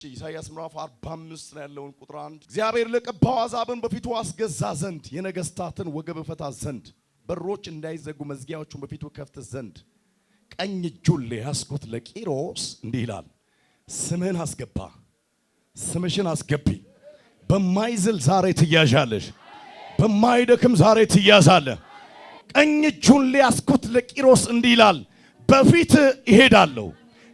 ኢሳይያስ ምዕራፍ 45 ላይ ያለውን ቁጥር 1 እግዚአብሔር ለቀባው አሕዛብን በፊቱ አስገዛ ዘንድ የነገስታትን ወገብ ፈታ ዘንድ በሮች እንዳይዘጉ መዝጊያዎቹን በፊቱ ከፍት ዘንድ ቀኝ እጁን ለያስኩት ለቂሮስ እንዲህ ይላል ስምህን አስገባ ስምሽን አስገቢ በማይዝል ዛሬ ትያዣለሽ በማይደክም ዛሬ ትያዛለህ ቀኝ እጁን ለያስኩት ለቂሮስ እንዲህ ይላል በፊት እሄዳለሁ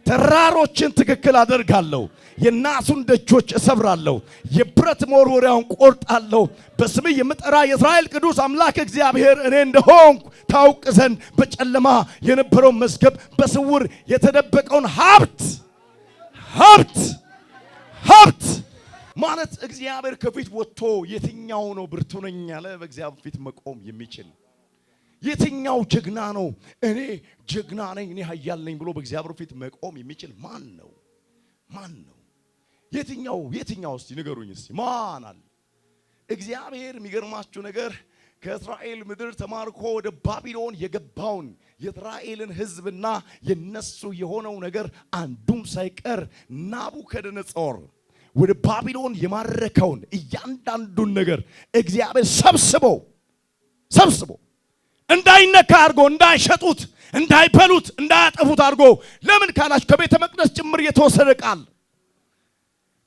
ተራሮችን ትክክል አደርጋለሁ የናሱን ደጆች እሰብራለሁ የብረት መወርወሪያውን ቆርጣለሁ በስም የምጠራ የእስራኤል ቅዱስ አምላክ እግዚአብሔር እኔ እንደሆንኩ ታውቅ ዘንድ በጨለማ የነበረው መዝገብ በስውር የተደበቀውን ሀብት ማለት እግዚአብሔር ከፊት ወጥቶ የትኛው ነው ብርቱ ነኝ ያለ በእግዚአብሔር ፊት መቆም የሚችል የትኛው ጀግና ነው እኔ ጀግና ነኝ እኔ ኃያል ነኝ ብሎ በእግዚአብሔር ፊት መቆም የሚችል ማን ነው የትኛው እስቲ ንገሩኝ እስቲ ማን አለ እግዚአብሔር የሚገርማችሁ ነገር ከእስራኤል ምድር ተማርኮ ወደ ባቢሎን የገባውን የእስራኤልን ሕዝብና የነሱ የሆነው ነገር አንዱም ሳይቀር ናቡከደነጾር ወደ ባቢሎን የማረከውን እያንዳንዱን ነገር እግዚአብሔር ሰብስቦ እንዳይነካ አድርጎ እንዳይሸጡት እንዳይበሉት እንዳያጠፉት አድርጎ ለምን ካላችሁ ከቤተ መቅደስ ጭምር የተወሰደ ቃል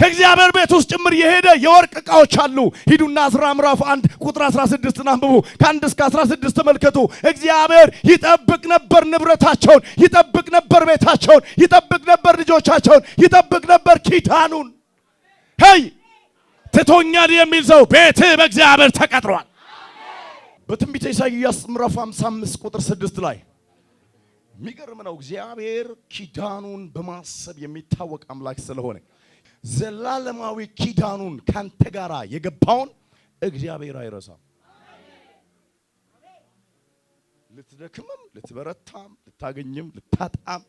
ከእግዚአብሔር ቤት ውስጥ ጭምር የሄደ የወርቅ ዕቃዎች አሉ ሂዱና ዕዝራ ምዕራፍ 1 ቁጥር 16 አንብቡ ከ1 እስከ 16 ተመልከቱ እግዚአብሔር ይጠብቅ ነበር ንብረታቸውን ይጠብቅ ነበር ቤታቸውን ይጠብቅ ነበር ልጆቻቸውን ይጠብቅ ነበር ኪዳኑን ሄይ ትቶኛል የሚል ሰው ቤት በእግዚአብሔር ተቀጥሯል በትንቢተ ኢሳይያስ ምዕራፍ 55 ቁጥር 6 ላይ የሚገርም ነው እግዚአብሔር ኪዳኑን በማሰብ የሚታወቅ አምላክ ስለሆነ ዘላለማዊ ኪዳኑን ካንተ ጋራ የገባውን እግዚአብሔር አይረሳም ልትደክምም ልትበረታም ልታገኝም ልታጣም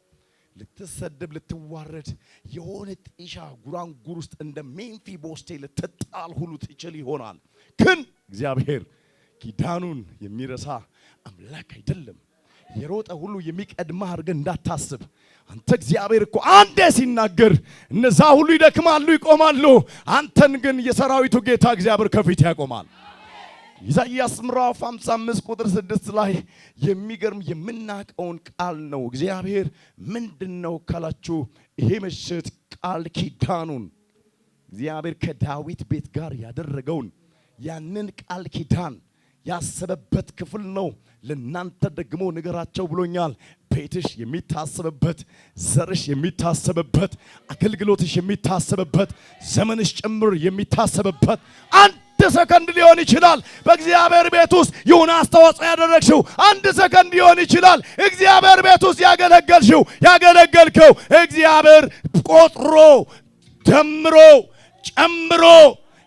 ልትሰደብ ልትዋረድ የሆነ ጢሻ ጉራንጉር ውስጥ እንደ ሜምፊቦስቴ ልትጣል ሁሉ ትችል ይሆናል ግን እግዚአብሔር ኪዳኑን የሚረሳ አምላክ አይደለም የሮጠ ሁሉ የሚቀድማ አድርገህ እንዳታስብ አንተ እግዚአብሔር እኮ አንዴ ሲናገር እነዛ ሁሉ ይደክማሉ ይቆማሉ አንተን ግን የሰራዊቱ ጌታ እግዚአብሔር ከፊት ያቆማል ኢሳይያስ ምዕራፍ 55 ቁጥር 6 ላይ የሚገርም የምናቀውን ቃል ነው እግዚአብሔር ምንድነው ካላችሁ ይሄ ምሽት ቃል ኪዳኑን እግዚአብሔር ከዳዊት ቤት ጋር ያደረገውን ያንን ቃል ኪዳን ያሰበበት ክፍል ነው ለናንተ ደግሞ ንገራቸው ብሎኛል ቤትሽ የሚታሰበበት ዘርሽ የሚታሰበበት አገልግሎትሽ የሚታሰበበት ዘመንሽ ጭምር የሚታሰበበት አንድ ሰከንድ ሊሆን ይችላል በእግዚአብሔር ቤት ውስጥ የሆነ አስተዋጽኦ ያደረግሽው አንድ ሰከንድ ሊሆን ይችላል እግዚአብሔር ቤት ውስጥ ያገለገልከው እግዚአብሔር ቆጥሮ ደምሮ ጨምሮ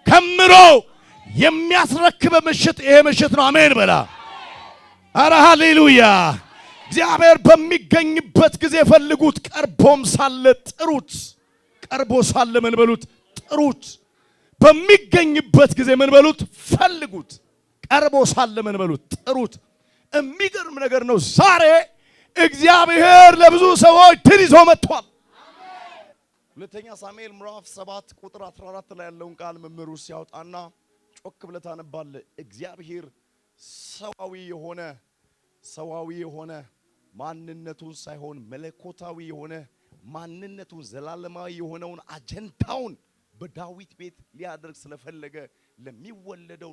ከምሮ የሚያስረክበ ምሽት ይሄ ምሽት ነው አሜን በላ አረ ሃሌሉያ እግዚአብሔር በሚገኝበት ጊዜ ፈልጉት ቀርቦም ሳለ ጥሩት ቀርቦ ሳለ ምን በሉት ጥሩት በሚገኝበት ጊዜ ምን በሉት ፈልጉት ቀርቦ ሳለ ምን በሉት ጥሩት የሚገርም ነገር ነው ዛሬ እግዚአብሔር ለብዙ ሰዎች ድል ይዞ መጥቷል ሁለተኛ ሳሙኤል ምዕራፍ 7 ቁጥር 14 ላይ ያለውን ቃል መምህሩ ሲያወጣና ጮክ ብለህ ታነባለህ እግዚአብሔር ሰዋዊ የሆነ ማንነቱን ሳይሆን መለኮታዊ የሆነ ማንነቱን ዘላለማዊ የሆነውን አጀንዳውን በዳዊት ቤት ሊያደርግ ስለፈለገ ለሚወለደው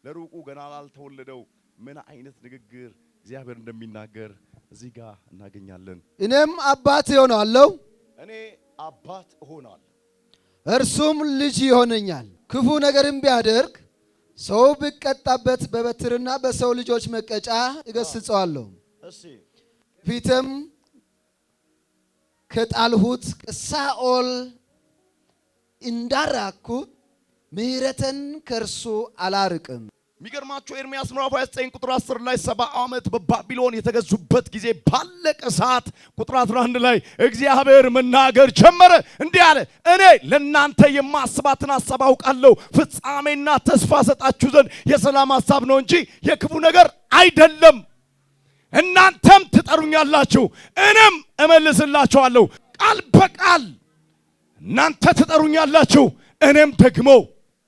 ለሩቁ ገና ላልተወለደው ምን አይነት ንግግር እግዚአብሔር እንደሚናገር እዚህ ጋር እናገኛለን እኔም አባት እሆናለሁ እርሱም ልጅ ይሆነኛል ክፉ ነገርም ቢያደርግ ሰው ቢቀጣበት በበትርና በሰው ልጆች መቀጫ እገስጸዋለሁ ፊትም ከጣልሁት ከሳኦል እንዳራኩ ምሕረትን ከርሱ አላርቅም የሚገርማችሁ ኤርምያስ ምዕራፍ 29 ቁጥር 10 ላይ 70 ዓመት በባቢሎን የተገዙበት ጊዜ ባለቀ ሰዓት ቁጥር 11 ላይ እግዚአብሔር መናገር ጀመረ እንዲህ አለ እኔ ለናንተ የማስባትን ሐሳብ አውቃለሁ ፍጻሜና ተስፋ ሰጣችሁ ዘንድ የሰላም ሐሳብ ነው እንጂ የክፉ ነገር አይደለም እናንተም ትጠሩኛላችሁ እኔም እመልስላችኋለሁ ቃል በቃል እናንተ ትጠሩኛላችሁ እኔም ደግሞ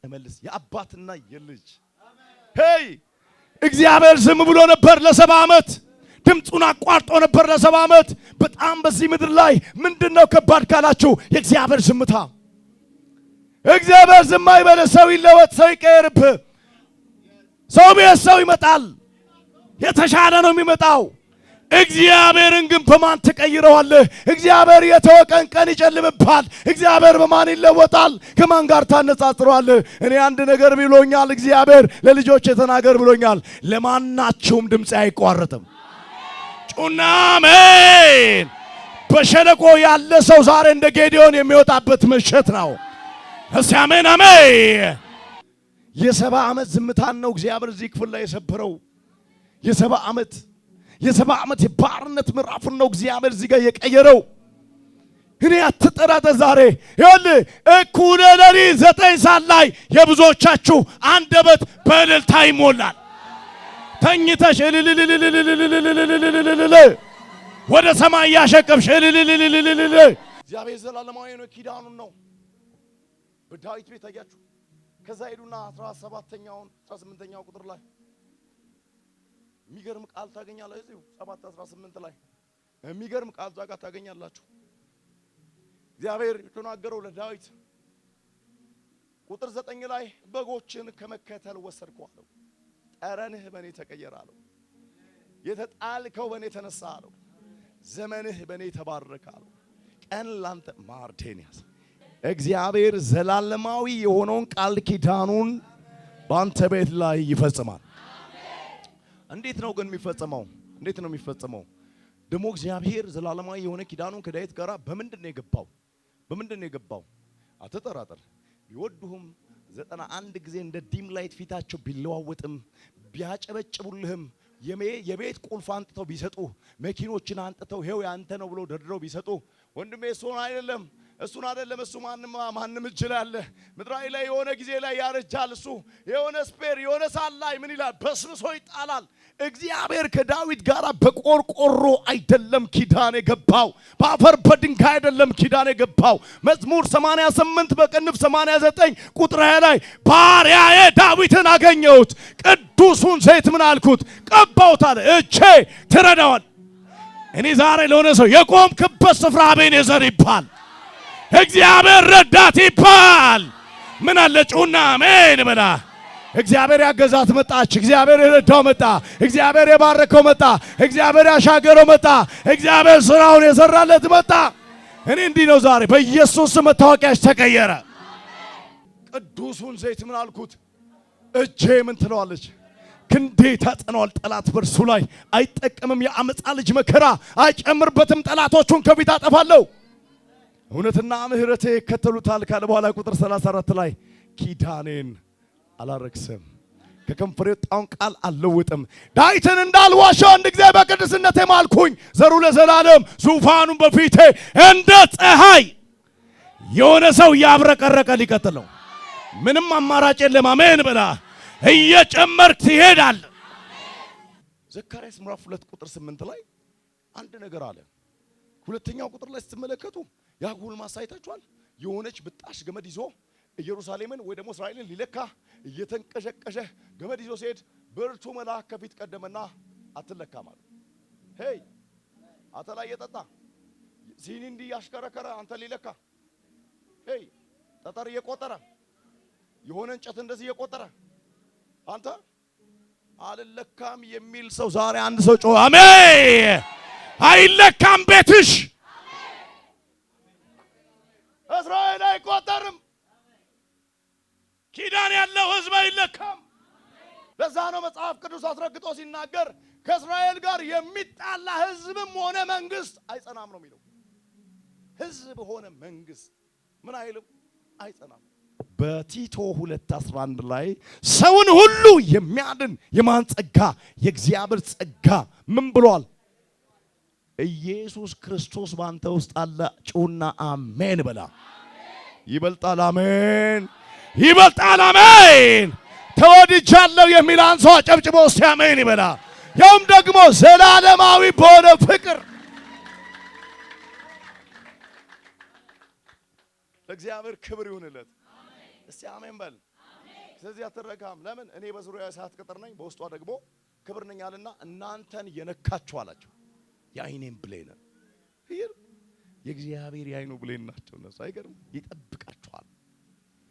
እመልስ። የአባትና የልጅ ሄይ እግዚአብሔር ዝም ብሎ ነበር ለ70 ዓመት። ድምፁን አቋርጦ ነበር ለ70 ዓመት። በጣም በዚህ ምድር ላይ ምንድነው ከባድ ካላችሁ የእግዚአብሔር ዝምታ። እግዚአብሔር ዝም አይበል። ሰው ይለወጥ፣ ሰው ይቀየርብህ። ሰው ቤት ሰው ይመጣል፣ የተሻለ ነው የሚመጣው። እግዚአብሔርን ግን በማን ትቀይረዋለህ? እግዚአብሔር የተወቀን ቀን ይጨልምብሃል። እግዚአብሔር በማን ይለወጣል? ከማን ጋር ታነጻጽረዋለህ? እኔ አንድ ነገር ብሎኛል እግዚአብሔር፣ ለልጆች የተናገር ብሎኛል። ለማናችሁም ድምፅ አይቋረጥም። ጩና አሜን። በሸለቆ ያለ ሰው ዛሬ እንደ ጌዲዮን የሚወጣበት ምሽት ነው። እስቲ አሜን አሜን። የ70 ዓመት ዝምታን ነው እግዚአብሔር እዚህ ክፍል ላይ የሰበረው። የ70 ዓመት የባርነት ምዕራፍን ነው እግዚአብሔር እዚህ ጋር የቀየረው። እኔ አትጠራጠር። ዛሬ ይኸውልህ እኩለ ሌሊት 9 ሰዓት ላይ የብዙዎቻችሁ አንደበት በእልልታ ይሞላል። ተኝተሽ ወደ ሰማይ ያሸቀብሽ እግዚአብሔር ዘላለማዊ ነው። ኪዳኑን ነው በዳዊት ቤት አያችሁ። ከዛ ሄዱና 17ኛውን 18ኛው ቁጥር ላይ የሚገርም ቃል ታገኛላችሁ። እዚሁ 7:18 ላይ የሚገርም ቃል ዛጋ ታገኛላችሁ። እግዚአብሔር የተናገረው ለዳዊት ቁጥር 9 ላይ በጎችን ከመከተል ወሰድኩ አለው። ጠረንህ በኔ ተቀየረ አለው። የተጣልከው በኔ ተነሳ አለው። ዘመንህ በኔ ተባረከ አለው። ቀን ላንተ ማርቴኒያስ እግዚአብሔር ዘላለማዊ የሆነውን ቃል ኪዳኑን በአንተ ቤት ላይ ይፈጽማል። እንዴት ነው ግን የሚፈጸመው? እንዴት ነው የሚፈጸመው? ደግሞ እግዚአብሔር ዘላለማዊ የሆነ ኪዳኑን ከዳዊት ጋር በምንድን ነው የገባው? በምንድን ነው የገባው? አትጠራጠር። ቢወዱህም 91 ጊዜ እንደ ዲም ላይት ፊታቸው ቢለዋወጥም ቢያጨበጭቡልህም የቤት ቁልፍ አንጥተው ቢሰጡ መኪኖችን አንጥተው ይሄው ያንተ ነው ብሎ ደርድረው ቢሰጡ ወንድሜ እሱን አይደለም እሱ ማንም ይችላል። ምድራዊ ላይ የሆነ ጊዜ ላይ ያረጃል። እሱ የሆነ ስፔር የሆነ ሳል ላይ ምን ይላል? በስብሶ ይጣላል። እግዚአብሔር ከዳዊት ጋር በቆርቆሮ አይደለም ኪዳን የገባው፣ በአፈር በድንጋይ አይደለም ኪዳን የገባው። መዝሙር 88 በቅንፍ 89 ቁጥር 20 ላይ ባሪያዬ ዳዊትን አገኘሁት፣ ቅዱሱን ዘይት ምን አልኩት? ቀባሁት አለ። እቼ ትረዳዋል። እኔ ዛሬ ለሆነ ሰው የቆምክበት ስፍራ አቤኔዘር ይባል፣ እግዚአብሔር ረዳት ይባል። ምን አለ ጩና አሜን በላ። እግዚአብሔር ያገዛት መጣች። እግዚአብሔር የረዳው መጣ። እግዚአብሔር የባረከው መጣ። እግዚአብሔር ያሻገረው መጣ። እግዚአብሔር ስራውን የሰራለት መጣ። እኔ እንዲህ ነው ዛሬ በኢየሱስ መታወቂያሽ ተቀየረ። ቅዱሱን ዘይት ምን አልኩት? እጄ ምን ትለዋለች? ክንዴ ታጸነዋል። ጠላት በርሱ ላይ አይጠቀምም። የአመፃ ልጅ መከራ አይጨምርበትም። ጠላቶቹን ከፊት አጠፋለሁ። እውነትና ምሕረቴ ይከተሉታል ካለ በኋላ ቁጥር 34 ላይ ኪዳኔን አላረክስም፣ ከከንፈሬ የወጣውን ቃል አልለውጥም። ዳዊትን እንዳልዋሸው አንድ ጊዜ በቅድስነቴ ማልኩኝ። ዘሩ ለዘላለም ዙፋኑን በፊቴ እንደ ፀሐይ። የሆነ ሰው ያብረቀረቀ ሊቀጥል ነው። ምንም አማራጭ የለም። አሜን ብላ እየጨመርክ ትሄዳለህ። ዘካርያስ ምዕራፍ 2 ቁጥር 8 ላይ አንድ ነገር አለ። ሁለተኛው ቁጥር ላይ ስትመለከቱ ያ ጎልማሳ አይታችኋል። የሆነች ብጣሽ ገመድ ይዞ ኢየሩሳሌምን ወይ ደግሞ እስራኤልን ሊለካ እየተንቀሸቀሸ ገመድ ይዞ ሲሄድ ብርቱ መልአክ ከፊት ቀደመና አትለካም አለ። ሄይ አንተ ላይ የጠጣ ሲኒ እንዲህ ያሽከረከረ አንተ ሊለካ ሄይ ጠጠር እየቆጠረ የሆነ እንጨት እንደዚህ እየቆጠረ አንተ አልለካም የሚል ሰው ዛሬ አንድ ሰው ጮህ አሜን። አይለካም ቤትሽ። እስራኤል አይቆጠርም። ኪዳን ያለው ሕዝብ አይለካም። ለዛ ነው መጽሐፍ ቅዱስ አስረግጦ ሲናገር ከእስራኤል ጋር የሚጣላ ሕዝብም ሆነ መንግስት አይጸናም ነው የሚለው። ሕዝብ ሆነ መንግስት ምን አይልም? አይጸናም። በቲቶ 2:11 ላይ ሰውን ሁሉ የሚያድን የማን ጸጋ? የእግዚአብሔር ጸጋ ምን ብሏል? ኢየሱስ ክርስቶስ ባንተ ውስጥ አለ። ጩና አሜን በላ። ይበልጣል። አሜን ይበልጣል። አሜን ተወድጃለሁ የሚል አንድ ሰው አጨብጭቦ እስቲ አሜን ይበላ። ያውም ደግሞ ዘላለማዊ በሆነ ፍቅር ለእግዚአብሔር ክብር ይሁንለት። እስቲ አሜን በል። ስለዚህ አትረካም። ለምን? እኔ በዙሪያ ሰዓት ቅጥር ነኝ፣ በውስጧ ደግሞ ክብር ነኝ አለና እናንተን የነካችሁ አላቸው የዓይኔን ብሌን። የእግዚአብሔር የዓይኑ ብሌን ናቸው እነሱ። አይገርም? ይጠብቃል